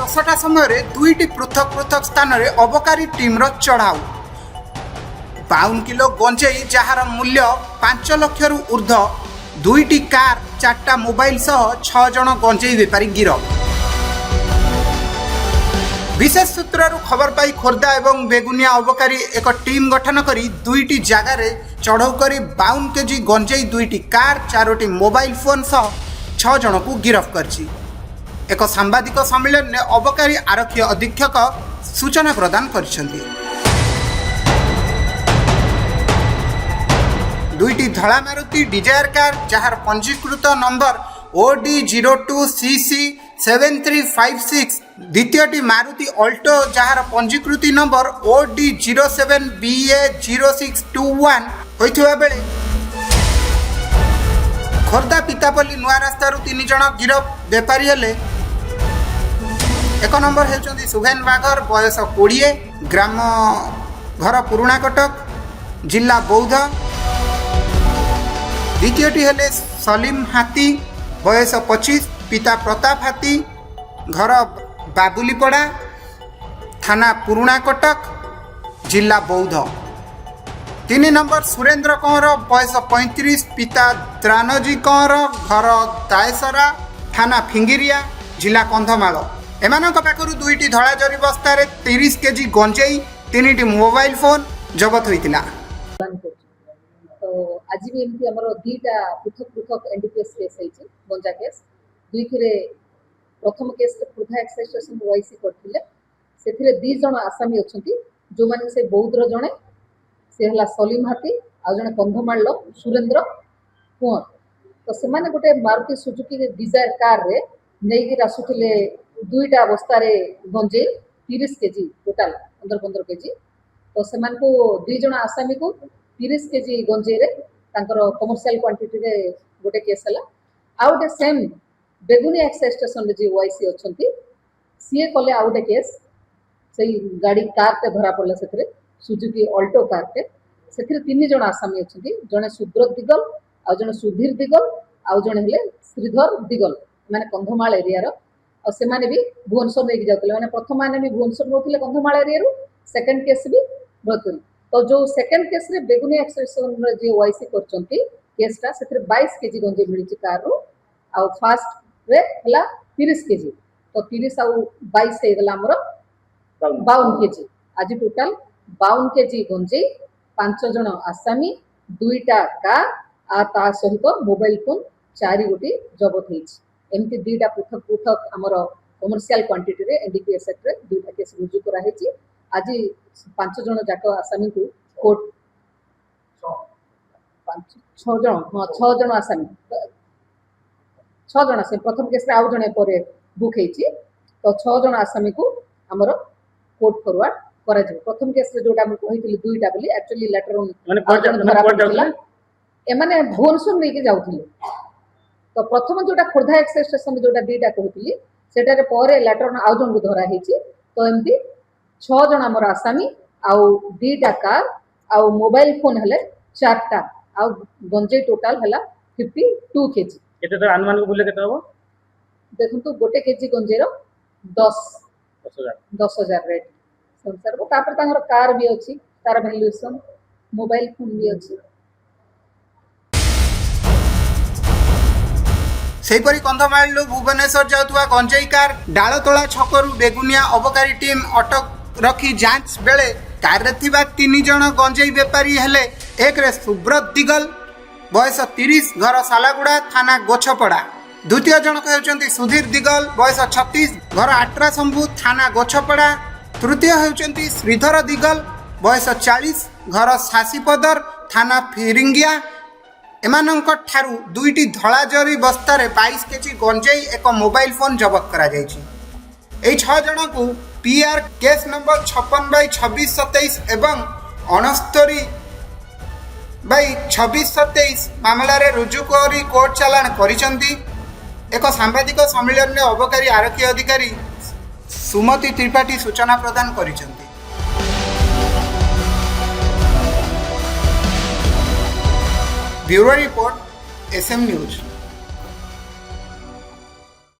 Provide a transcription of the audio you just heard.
10टा समय दुईटी पृथक पृथक स्थान में अबकारी टीम्र चढ़ाऊ 52 किलो गंजेई जार मूल्य 5 लाख रु ऊर्ध दुईटी कार 4टा मोबाइल सह 6 जन गंजेई बेपारी गिरफ। विशेष सूत्रु खबर पाई खोर्धा और बेगुनिया अबकारी एक टीम गठन करी दुईटी जगार चढ़ऊ कर 52 केजी गंजेई दुईटी कार 4टी मोबाइल फोन सह 6 जन को गिरफ करछि। एक सांबादिक सम्मेलन में अबकारी आरक्षी अधीक्षक सूचना प्रदान करछन्ति। दुईटी धड़ा मारुति डिजायर कार जार पंजीकृत नंबर OD02CC 7356 द्वितीयटी मारुति अल्टो जार पंजीकृति नंबर OD07BA 0621 होइथिबा बेले खोर्धा पितापल्ली नुआ रास्तारू 3 जन गिरफ बेपारी हेले। एक नंबर हेउचंदी सुभेन बागर बयस 20 ग्राम घर पुराणा कटक जिला बौद्ध। द्वितीयटी हेले सलीम हाथी बयस 25 पिता प्रताप हाथी घर बाबुलीपड़ा थाना पुराणा कटक जिला बौद्ध। 3 नंबर सुरेंद्र कंवर बयस 35 पिता त्रानजी कंवर घर दायसरा थाना फिंगिरिया जिला कंधमाल। एमानक पाखरु दुईटी धड़ा जरी बस्तार 30 केजी गंजेई 3टी मोबाइल फोन जबत होइतिला। तो आज भी एमती हमर दीटा पृथक पृथक एनडीपीएस केस है गंजा केस दुईथिरे प्रथम case Khordha excise station YC करथिले सेथिरे 2 जण आसामी अछंती जो माने से बौद्धर जणे से हला सलीम हाथी आ जणे कंधमाळ सुरेंद्र कुंवर। तो से माने गोटे मारुति सुजुकी डिजायर कार रे नेगी आसुथिले दुईटा अवस्था गंजे 30 केजी टोटाल 15 केजी। तो से माने को 2 जण आसामी को 30 केजी गंजे रे तांकर कमर्शियल क्वांटिटी रे गोटे केस हला। आ गोटे सेम बेगुनिया एक्साइज स्टेशन जी वाईसी अछंती सीए कले आ गोटे केस से गाड़ी कार ते धरा पड़ला सेथरे सुजुकी अल्टो कार ते सेथरे 3 जण आसामी अछंती जणे सुब्रत दिगल आ जणे सुधीर दिगल आ जणे हेले श्रीधर दिगल माने कंधमाळ एरिया रो। और से माने भी भुवनेश्वर लेके जाउतले माने प्रथम माने भी भुवनेश्वर नोथिले कंधमाळ एरिया रो सेकंड केस भी नोथिले। तो जो सेकंड केस रे बेगुनिया एक्साइज स्टेशन रे जे वाईसी करचंती केसटा सेथरे 22 केजी गंजे मिलिची कार रो आ फास्ट रे हला 30 केजी। तो 30 आ 22 हे गला हमर 52 केजी। आज टोटल 52 केजी गंजे 5 जण आसामी 2टा कार आ ता सहित मोबाइल फोन 4 गोटी जबत होइछ। एमती 2टा पृथक पृथक हमर कमर्शियल क्वांटिटी रे एनडीपीएस एक्ट रे 2टा केस रुजु करा हेछि। आज 5 जण जाक आसामी को कोर्ट 6 जण हां 6 जण आसामी 6 जण से प्रथम केस रे आउ जणे परे बुक हेछि। तो 6 जण आसामी को हमर कोर्ट फॉरवर्ड करा जे। प्रथम केस रे जोटा हम कहितली 2टा बोली एक्चुअली लेटर ऑन माने एमाने भुवनेश्वर लेके जाउथिले। तो प्रथम जोटा खोर्धा एक्साइज स्टेशन जोटा 2टा कहतली सेटा रे परे लेटर ऑन आउ जण को धरा हेछि। तो एमती 6 जण हमर आसामी आउ 2टा कार आउ मोबाइल फोन हले 4टा आउ गंजे टोटल हला 52 केजी। केते तो अनुमान को बोले केते हबो देखंतु गोटे केजी गंजे रो 10000 रेट संसार को तापर तांगर कार भी अछि तार वैल्यूएशन मोबाइल फोन भी अछि। सेहीपरि कंधमाळू भुवनेश्वर जाउथुवा गंजेई कार डालतोला छकरू बेगुनिया अबकारी टीम अटक रखी जांच बेले कार रे थिबा 3 जण गंजेई बेपारी हेले। एक रे सुब्रत दिगल बयस 30 घर सालागुड़ा थाना गोछपड़ा। द्वितीय जनक हेउचंती सुधीर दिगल बयस 36 घर आट्रा शंभु थाना गोछपड़ा। तृतीय हेउचंती श्रीधर दिगल बयस 40 घर सासीपदर थाना फिरिंगिया। एमानंक ठारू दुईटी धड़ा जरी बस्तार 22 केजी गंजेई एक मोबाइल फोन जबत करा जायछि। एई 6 जन को पीआर केस नंबर 56/2627 एवं 69/2627 मामला रे रुजु करी कोर्ट चालान करिसंती। एक सांबादिक सम्मेलन में अबकारी आरक्षी अधिकारी सुमति त्रिपाठी सूचना प्रदान करिसंती। Bureau report SM news.